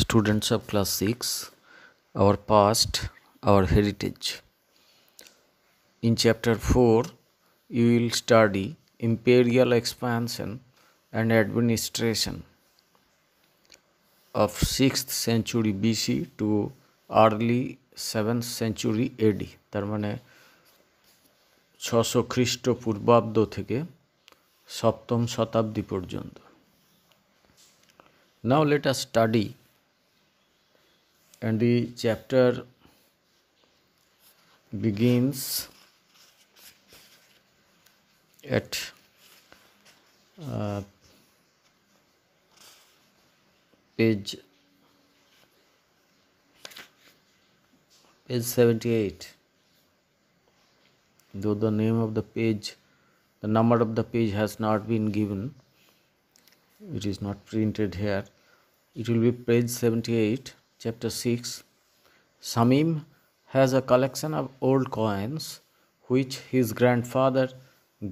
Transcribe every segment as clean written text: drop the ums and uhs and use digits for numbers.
Students of class 6, our past, our heritage. In chapter 4, you will study imperial expansion and administration of 6th century BC to early 7th century AD, তার মানে 600 খ্রিস্টপূর্বাব্দ থেকে সপ্তম শতাব্দী পর্যন্ত. Now let us study, and the chapter begins at page 78. Though the name of the page, the number of the page has not been given, it is not printed here. It will be page 78, chapter 6. Samim has a collection of old coins which his grandfather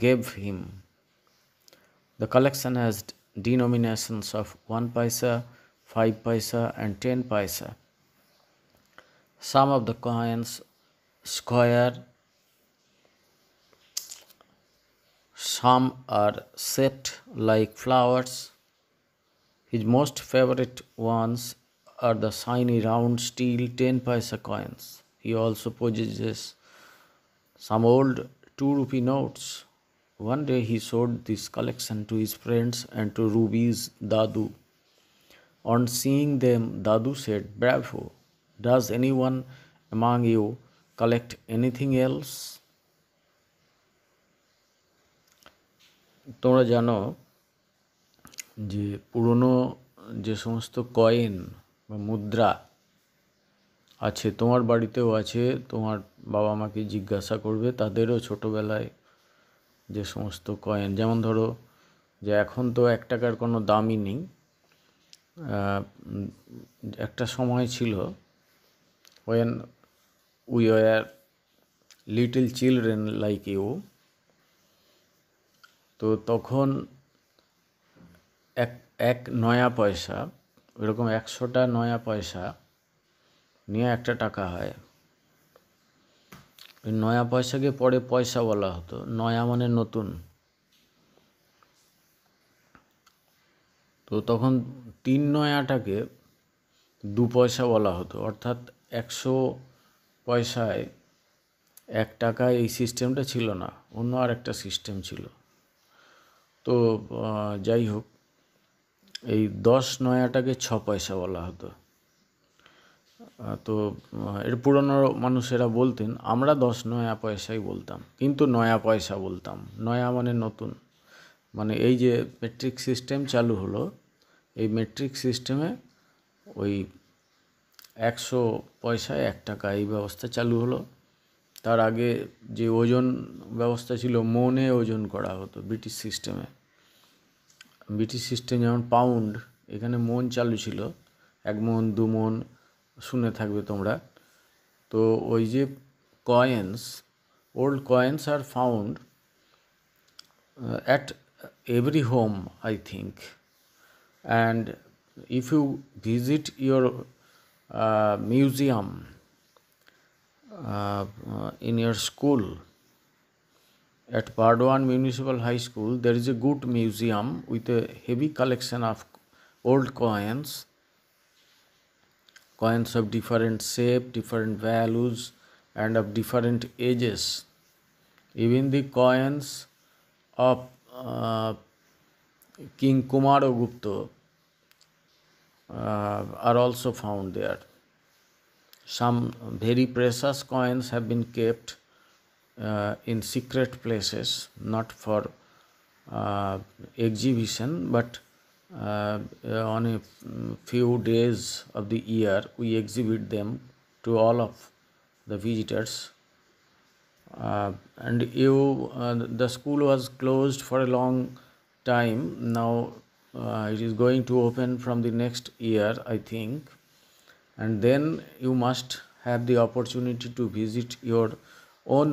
gave him. The collection has denominations of 1 paisa, 5 paisa and 10 paisa. Some of the coins square, some are shaped like flowers. His most favorite ones are the shiny round steel 10 paisa coins. He also possesses some old 2 rupee notes. One day he showed this collection to his friends and to Ruby's Dadu. On seeing them, Dadu said, "Bravo! Does anyone among you collect anything else?" তোমরা জানো যে পুরনো যে সমস্ত coin বা মুদ্রা আছে, তোমার বাড়িতেও আছে, তোমার বাবা মাকে জিজ্ঞাসা করবে, তাদেরও ছোটোবেলায় যে সমস্ত কয়েন, যেমন ধরো যে এখন তো 1 টাকার কোনো দামই নেই, একটা সময় ছিল when we were little children like you, তো তখন এক নয়া পয়সা, এরকম 100টা নয়া পয়সা নিয়ে 1 টাকা হয়. ওই নয়া পয়সাকে পরে পয়সা বলা হতো. নয়া মানে নতুন. তো তখন 3 নয়াটাকে 2 পয়সা বলা হতো. অর্থাৎ 100 পয়সায় 1 টাকায় এই সিস্টেমটা ছিল না, অন্য আর একটা সিস্টেম ছিল. তো যাই হোক, এই 10 নয়াটাকে 6 পয়সা বলা হতো. তো এর পুরনো মানুষেরা বলতেন আমরা 10 নয়া পয়সাই বলতাম, কিন্তু নয়া পয়সা বলতাম. নয়া মানে নতুন. মানে এই যে মেট্রিক সিস্টেম চালু হলো, এই মেট্রিক সিস্টেমে ওই 100 পয়সায় 1 টাকা এই ব্যবস্থা চালু হলো. তার আগে যে ওজন ব্যবস্থা ছিল, মনে ওজন করা হতো ব্রিটিশ সিস্টেমে. ব্রিটিশ সিস্টেম যেমন পাউন্ড, এখানে মন চালু ছিল, 1 মন 2 মন শুনে থাকবে তোমরা. তো ওই যে coins, old coins are found at every home, I think. And if you visit your museum in your school, at Bardwan Municipal High School, there is a good museum with a heavy collection of old coins of different shape, different values and of different ages. Even the coins of King Kumaragupta are also found there. Some very precious coins have been kept in secret places, not for exhibition, but on a few days of the year we exhibit them to all of the visitors. And the school was closed for a long time. Now it is going to open from the next year, I think. And then you must have the opportunity to visit your own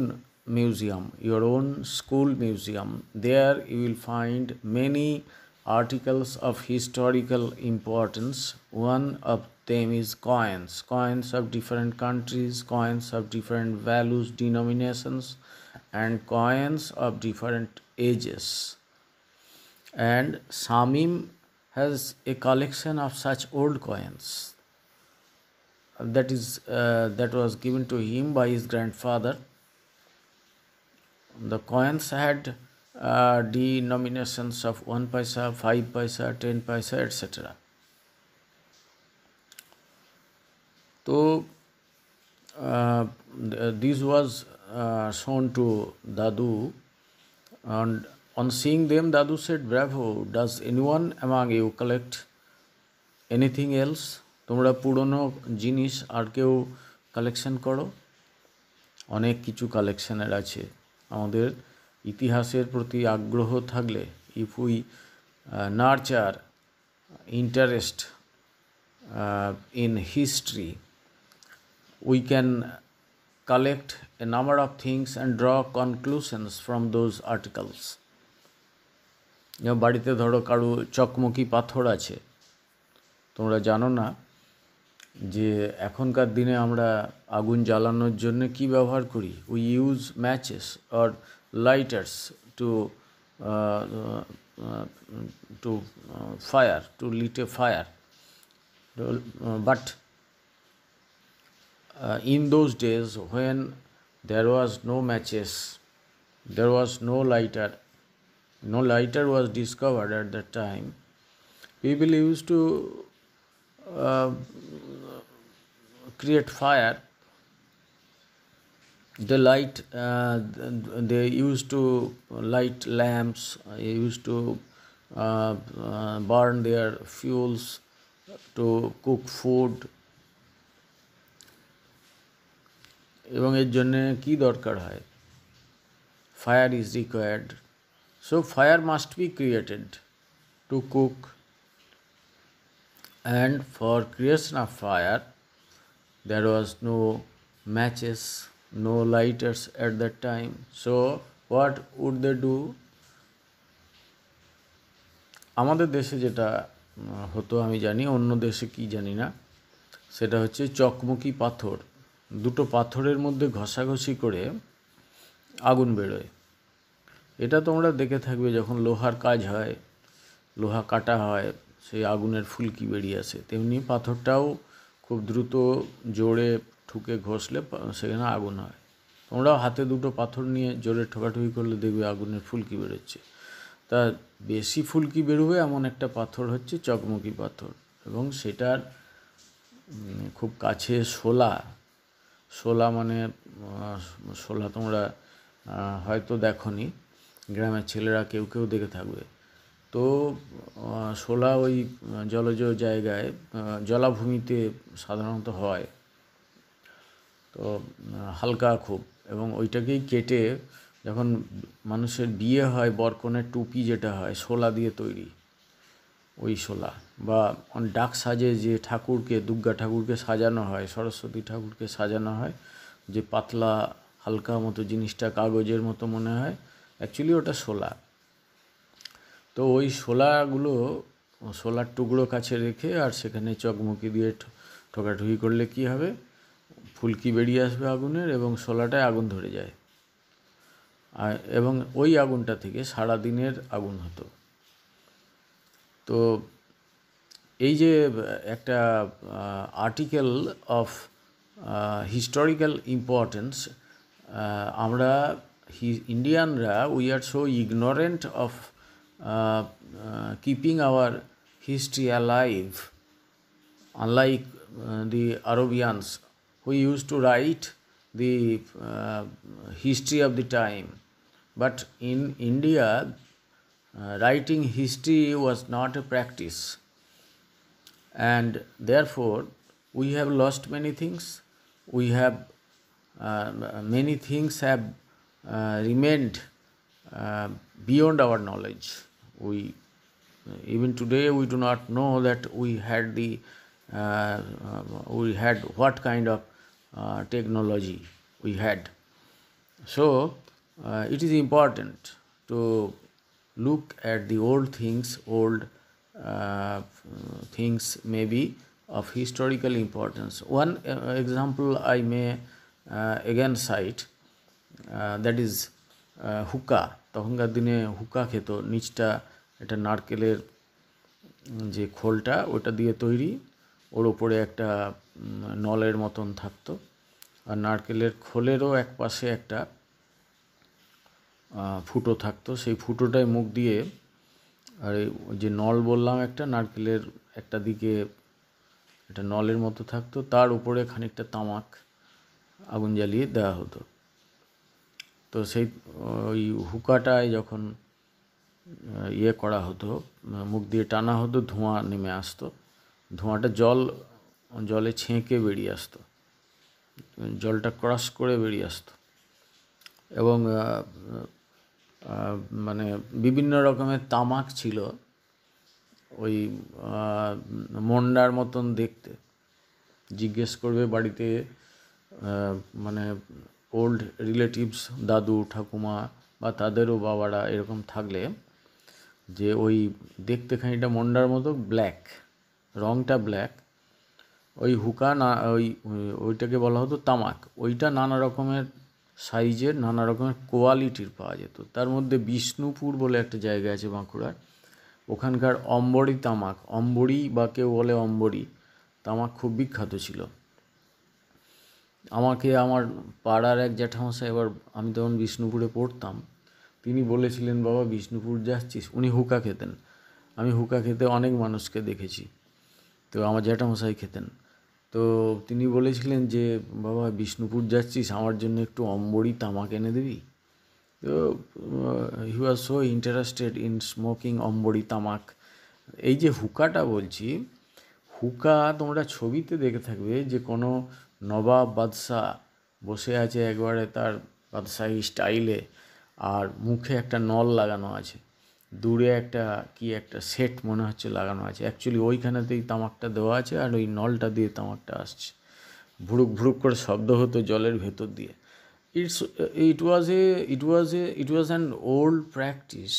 museum, your own school museum. There you will find many articles of historical importance. One of them is coins, coins of different countries, coins of different values, denominations, and coins of different ages. And Samim has a collection of such old coins that was given to him by his grandfather. The coins had denominations of 1 paisa, 5 paisa, 10 paisa, etc. So this was shown to Dadu, and on seeing them, Dadu said, "Bravo, does anyone among you collect anything else? তোমরা পুরনো জিনিস আর কেউ collection করো?" অনেক কিছু কালেকশনের আছে। আমাদের ইতিহাসের প্রতি আগ্রহ থাকলে, if we nurture interest in history, we can collect a number of things and draw conclusions from those articles. বাড়িতে ধরো কারো চকমকি পাথর আছে, তোমরা জানো না যে এখনকার দিনে আমরা আগুন জ্বালানোর জন্য কি ব্যবহার করি? We use matches or lighters to fire, to lit a fire, but in those days when there was no matches, there was no lighter was discovered at that time, people used to create fire. They used to light lamps, they used to burn their fuels to cook food. এবং এর জন্য কি দরকার হয়? Fire is required. So fire must be created to cook, and for creation of fire there was no matches, no lighters at that time. So what would they do? আমাদের দেশে যেটা হতো আমি জানি, অন্য দেশে কি জানি না, সেটা হচ্ছে চকমকি পাথর, দুটো পাথরের মধ্যে ঘষাঘষি করে আগুন বেরোয়। এটা তোমরা দেখে থাকবে যখন লোহার কাজ হয়, লোহা কাটা হয়, সেই আগুনের ফুলকি বেরিয়ে আসে। তেমনি পাথরটাও খুব দ্রুত জোরে ঠুকে ঘষলে সেখানে আগুন হয়। তোমরাও হাতে দুটো পাথর নিয়ে জোরে ঠোকাঠুকি করলে দেখবে আগুনের ফুলকি বেরোচ্ছে। তা বেশি ফুলকি বেরোবে এমন একটা পাথর হচ্ছে চকমকি পাথর, এবং সেটার খুব কাছে শোলা মানে শোলা তোমরা হয়তো দেখোনি, গ্রামের ছেলেরা কেউ কেউ দেখে থাকবে। তো শোলা ওই জলজ জায়গায়, জলাভূমিতে সাধারণত হয়, তো হালকা খুব, এবং ওইটাকেই কেটে যখন মানুষের বিয়ে হয়, বরকনের টুপি যেটা হয় শোলা দিয়ে তৈরি, ওই শোলা, বা ডাক সাজে যে ঠাকুরকে, দুর্গা ঠাকুরকে সাজানো হয়, সরস্বতী ঠাকুরকে সাজানো হয়, যে পাতলা হালকা মতো জিনিসটা কাগজের মতো মনে হয়, অ্যাকচুয়ালি ওটা শোলা। তো ওই শোলার টুকরো কাছে রেখে আর সেখানে চকমকি দিয়ে ঠোকাঠুকি করলে কি হবে? ফুলকি বেরিয়ে আসবে আগুনের, এবং শোলাটায় আগুন ধরে যায়, এবং ওই আগুনটা থেকে সারা দিনের আগুন হতো। তো এই যে একটা আর্টিকেল অফ হিস্টোরিক্যাল ইম্পর্টেন্স, আমরা ইন্ডিয়ানরা we are so ignorant of keeping our history alive, unlike the Arabians who used to write the history of the time. But in India, writing history was not a practice, and therefore we have lost many things. Many things have remained beyond our knowledge. Even today we do not know that we had what kind of technology we had. So it is important to look at the old things may be of historical importance. One example I may again cite, that is হুকা। তখনকার দিনে হুকা খেত, নিচটা এটা নারকেলের যে খোলটা ওটা দিয়ে তৈরি, ওর ওপরে একটা নলের মতন থাকতো, আর নারকেলের খোলেরও এক পাশে একটা ফুটো থাকতো, সেই ফুটোটায় মুখ দিয়ে, আর ওই যে নল বললাম একটা নারকেলের একটা দিকে একটা নলের মতো থাকতো, তার উপরে খানিকটা তামাক আগুন জ্বালিয়ে দেওয়া হতো। তো সেই ওই হুকাটায় যখন ইয়ে করা হতো, মুখ দিয়ে টানা হতো, ধোঁয়া নেমে আসতো, ধোঁয়াটা জলে ছেঁকে বেরিয়ে আসতো, জলটা ক্রস করে বেরিয়ে আসতো, এবং মানে বিভিন্ন রকমের তামাক ছিল, ওই মন্ডার মতন দেখতে। জিজ্ঞেস করবে বাড়িতে, মানে ওল্ড রিলেটিভস, দাদু ঠাকুমা বা তাদেরও বাবারা এরকম থাকলে, যে ওই দেখতে খানিকটা মন্ডার মতো, ব্ল্যাক, রঙটা ব্ল্যাক, ওই হুকা না, ওইটাকে বলা হতো তামাক। ওইটা নানা রকমের সাইজের, নানা রকমের কোয়ালিটির পাওয়া যেত। তার মধ্যে বিষ্ণুপুর বলে একটা জায়গা আছে বাঁকুড়ার, ওখানকার অম্বরী তামাক, অম্বরী বা কেউ বলে অম্বরী তামাক খুব বিখ্যাত ছিল। আমাকে আমার পাড়ার এক জ্যাঠামশাই, এবার আমি তখন বিষ্ণুপুরে পড়তাম, তিনি বলেছিলেন, বাবা বিষ্ণুপুর যাচ্ছিস, উনি হুকা খেতেন, আমি হুকা খেতে অনেক মানুষকে দেখেছি, তো আমার জ্যাঠামশাই খেতেন, তো তিনি বলেছিলেন যে বাবা বিষ্ণুপুর যাচ্ছিস, আমার জন্য একটু অম্বরী তামাক এনে দিবি। তো he was so interested in smoking অম্বরী তামাক। এই যে হুকাটা বলছি, হুকা তোমরা ছবিতে দেখে থাকবে যে কোনো নবাব বাদশাহ বসে আছে একবারে তার বাদশাহী স্টাইলে, আর মুখে একটা নল লাগানো আছে, দূরে একটা কি একটা সেট মনে হচ্ছে লাগানো আছে, অ্যাকচুয়ালি ওইখানেতেই তামাকটা দেওয়া আছে, আর ওই নলটা দিয়ে তামাকটা আসছে, ভুরুক ভুরুক করে শব্দ হতো জলের ভেতর দিয়ে। It was an old practice,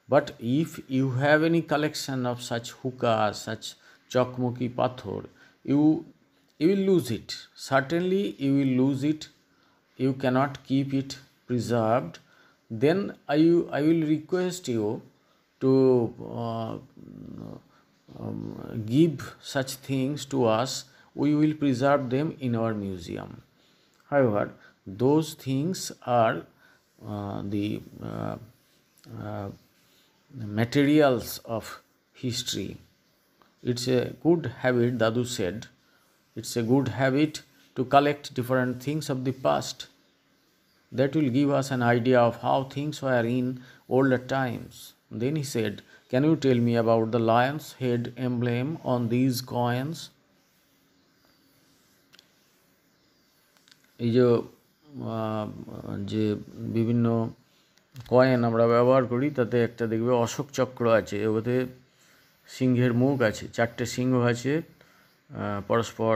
but if you have any collection of such hookahs, such chokmuki pathor, you will lose it. Certainly you will lose it. You cannot keep it preserved. Then I will request you to give such things to us. We will preserve them in our museum. However, those things are the materials of history. It's a good habit, Dadu said. It's a good habit to collect different things of the past. That will give us an idea of how things were in older times. Then he said, can you tell me about the lion's head emblem on these coins? এই যে বিভিন্ন coin আমরা ব্যবহার করি, তাতে একটা দেখবে অশোক চক্র আছে, ওতে সিংহের মুখ আছে, চারটে সিংহ আছে, পরস্পর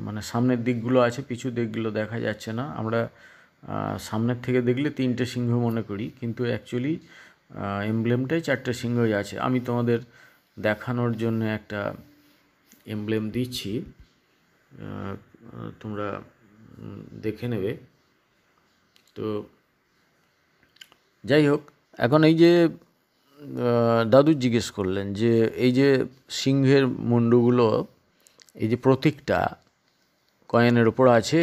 মানে সামনের দিকগুলো আছে, পিছু দিকগুলো দেখা যাচ্ছে না, আমরা সামনের থেকে দেখলে তিনটে সিংহ মনে করি, কিন্তু অ্যাকচুয়ালি এমব্লেমটাই চারটে সিংহই আছে। আমি তোমাদের দেখানোর জন্য একটা এমব্লেম দিচ্ছি, তোমরা দেখে নেবে। তো যাই হোক, এখন এই যে দাদু জিজ্ঞেস করলেন যে এই যে সিংহের মুন্ডুগুলো, এই যে প্রতীকটা কয়েনের ওপর আছে,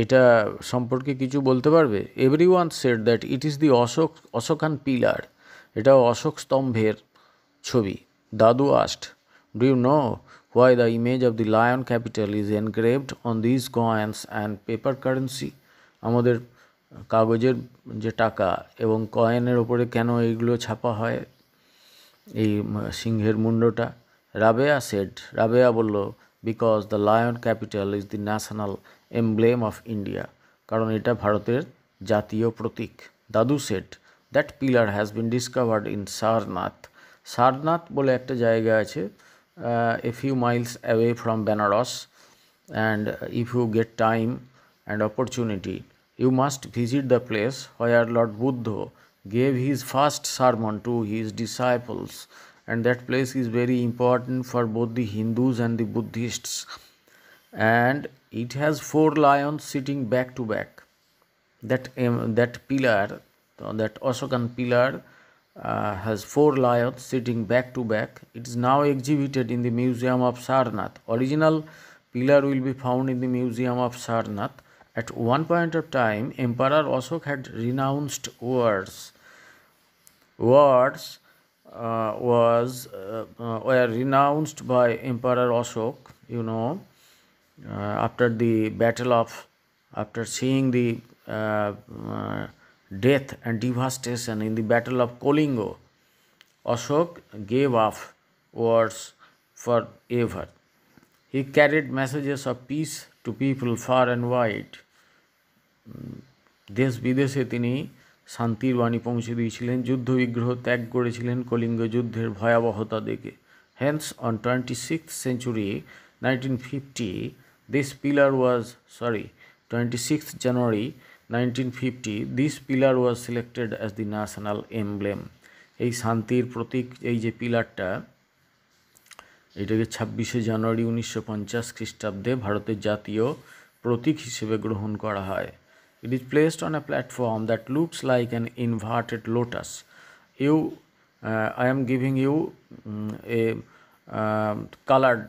এটা সম্পর্কে কিছু বলতে পারবে? Everyone said that it is the Ashokan pillar, এটা অশোক স্তম্ভের ছবি। দাদু asked, do you know why the image of the lion capital is engraved on these coins and paper currency? আমাদের কাগজের যে টাকা এবং কয়েনের ওপরে কেন এইগুলো ছাপা হয়, এই সিংহের মুন্ডটা? রাবেয়া সেড, রাবেয়া বলল, because the lion capital is the national emblem of India, কারণ এটা ভারতের জাতীয় প্রতীক। দাদু said, that pillar has been discovered in Sarnath. Sarnath বলে একটা জায়গা আছে, a few miles away from Benares, and if you get time and opportunity, you must visit the place where Lord Buddha gave his first sermon to his disciples, and that place is very important for both the Hindus and the Buddhists. And it has 4 lions sitting back to back. That pillar, that Ashokan pillar, has 4 lions sitting back to back. It is now exhibited in the Museum of Sarnath. Original pillar will be found in the Museum of Sarnath. At one point of time, Emperor Ashok had renounced wars. Wars were renounced by Emperor Ashok. After the battle of, after seeing the death and devastation in the battle of Kalinga, Ashok gave up wars forever. He carried messages of peace to people far and wide. দেশ বিদেশে তিনি শান্তির বাণী পৌঁছে দিয়েছিলেন, যুদ্ধ বিগ্রহ ত্যাগ করেছিলেন কলিঙ্গ যুদ্ধের ভয়াবহতা দেখে। Hence, on 26th century 1950, this pillar was 26th January 1950, this pillar was selected as the national emblem. এই শান্তির প্রতীক, এই যে পিলারটা, এটাকে 26শে জানুয়ারি 1950 খ্রিস্টাব্দে ভারতের জাতীয় প্রতীক হিসেবে গ্রহণ করা হয়। It is placed on a platform that looks like an inverted lotus. I am giving you a colored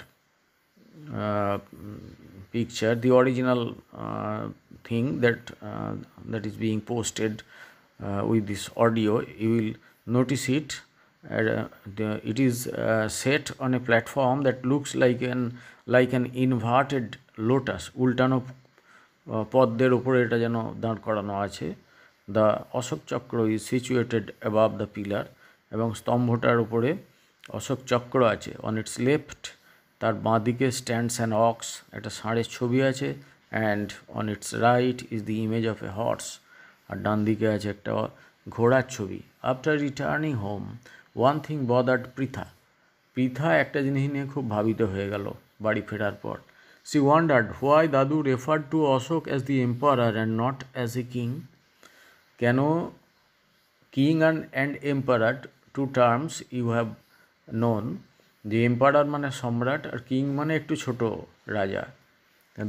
picture, the original thing that is being posted with this audio. You will notice it. It is set on a platform that looks like an inverted lotus. উল্টানো পদ্মের উপরে এটা যেন দাঁড় করানো আছে। The Ashok চক্র is situated above the pillar, এবং স্তম্ভটার উপরে অশোক চক্র আছে। অন ইটস লেফট, তার বাঁ দিকে স্ট্যান্ডস অ্যান অক্স, একটা ষাঁড়ের ছবি আছে। And on its right is the image of a horse, আর ডান দিকে আছে একটা ঘোড়ার ছবি। After returning home, one thing bothered Pritha একটা জিনিস নিয়ে খুব ভাবিত হয়ে গেল বাড়ি ফেরার পর। She wondered why Dadu referred to Ashok as the emperor and not as a king. কেন king and emperor, two terms you have known, যে এম্পারার মানে সম্রাট আর কিং মানে একটু ছোট রাজা।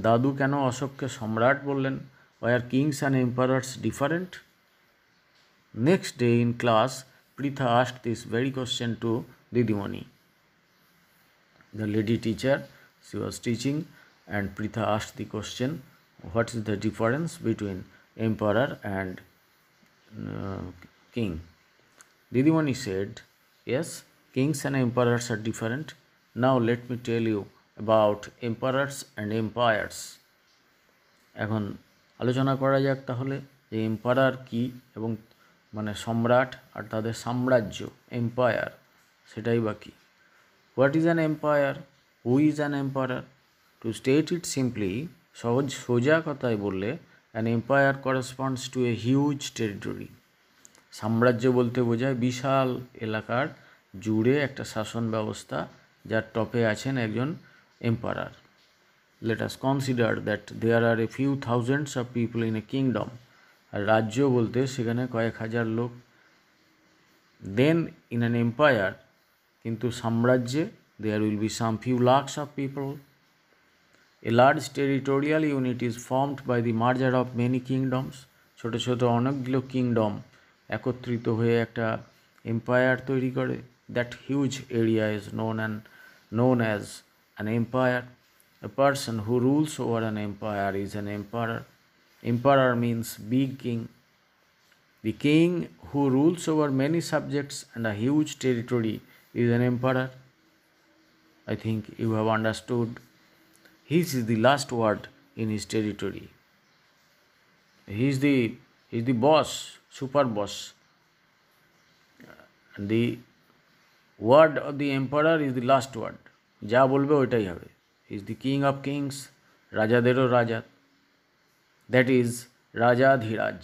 দাদু কেন অশোককে সম্রাট বললেন? Why are kings and emperors different? Next day in class, Pritha asked this very question to Didimani. The lady teacher, she was teaching, and Pritha asked the question, what is the difference between emperor and king? Didimani said, yes, kings and emperors are different. Now let me tell you about emperors and empires. এখন আলোচনা করা যাক তাহলে যে empire কি, এবং মানে সম্রাট আর তাদের সাম্রাজ্য এম্পায়ার, সেটাই বা কি। What is an empire? Who is an empire? To state it simply, সোজা কথায় বললে, an empire corresponds to a huge territory. সাম্রাজ্য বলতে বোঝায় বিশাল এলাকার জুড়ে একটা শাসন ব্যবস্থা, যার টপে আছেন একজন empire. Let us consider that there are a few thousands of people in a kingdom. আর রাজ্য বলতে সেখানে কয়েক হাজার লোক। Then in an empire, কিন্তু সাম্রাজ্যে, there will be some few lakhs of people. A large territorial unit is formed by the merger of many kingdoms. ছোট ছোট অনেকগুলো কিংডম একত্রিত হয়ে একটা এম্পায়ার তৈরি করে। That huge area is known as an empire. A person who rules over an empire is an emperor. Emperor means big king. The king who rules over many subjects and a huge territory is an emperor. I think you have understood. His is the last word in his territory. He is the boss, super boss. And the word of the emperor is the last word. যা বলবে ওইটাই হবে। He is the king of kings, রাজাদেরও রাজা। That is Rajadhiraj.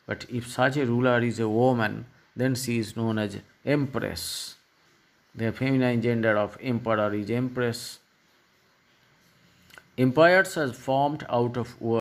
But if such a ruler is a woman, then she is known as empress. The feminine gender of emperor is empress. Empires are formed out of war.